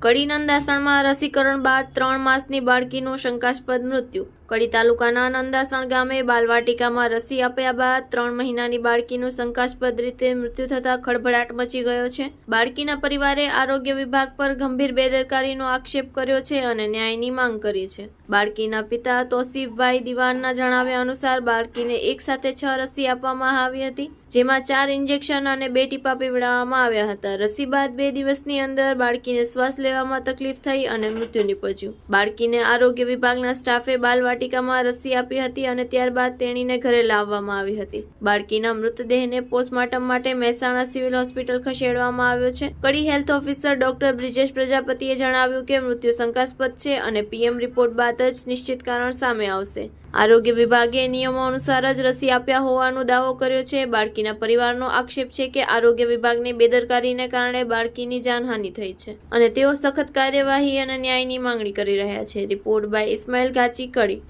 કડી નંદાસણમાં રસીકરણ બાદ 3 માસની બાળકીનું શંકાસ્પદ મૃત્યુ। કડી તાલુકાના નંદાસણ ગામે બાલવાટિકામાં રસી આપ્યા બાદ 3 મહિનાની બાળકીનું શંકાસ્પદ રીતે મૃત્યુ થતાં ખળભળાટ મચી ગયો છે। બાળકીના પરિવારે આરોગ્ય વિભાગ પર ગંભીર બેદરકારીનો આક્ષેપ કર્યો છે અને ન્યાયની માંગ કરી છે। બાળકીના પિતા તોસીફભાઈ દિવાનના જણાવ્યા અનુસાર બાળકીને એક સાથે 6 રસી આપવામાં આવી હતી, જેમાં 4 ઇન્જેક્શન અને 2 ટીપા પીવડાવવામાં આવ્યા હતા। રસી બાદ 2 દિવસની અંદર બાળકીને શ્વાસ લેવામાં તકલીફ થઈ અને મૃત્યુ નીપજ્યું। બાળકીને આરોગ્ય વિભાગના સ્ટાફે બાલવાટિકામાં રસી આપી હતી અને ત્યારબાદ તેણીને ઘરે લાવવામાં આવી હતી। બાળકીના મૃતદેહને પોસ્ટમોર્ટમ માટે મહેસાણા સિવિલ હોસ્પિટલ ખસેડવામાં આવ્યો છે। કડી હેલ્થ ઓફિસર ડોક્ટર બ્રિજેશ પ્રજાપતિએ જણાવ્યું કે મૃત્યુ શંકાસ્પદ છે અને પીએમ રિપોર્ટ બાદ જ નિશ્ચિત કારણ સામે આવશે। આરોગ્ય વિભાગે નિયમો અનુસાર જ રસી આપ્યા હોવાનો દાવો કર્યો છે। બાળકીના પરિવારનો આક્ષેપ છે કે આરોગ્ય વિભાગની બેદરકારીને કારણે બાળકીની જાનહાનિ થઈ છે અને તેઓ સખત કાર્યવાહી અને ન્યાયની માંગણી કરી રહ્યા છે। Report by Ismail Gachi, Kadi.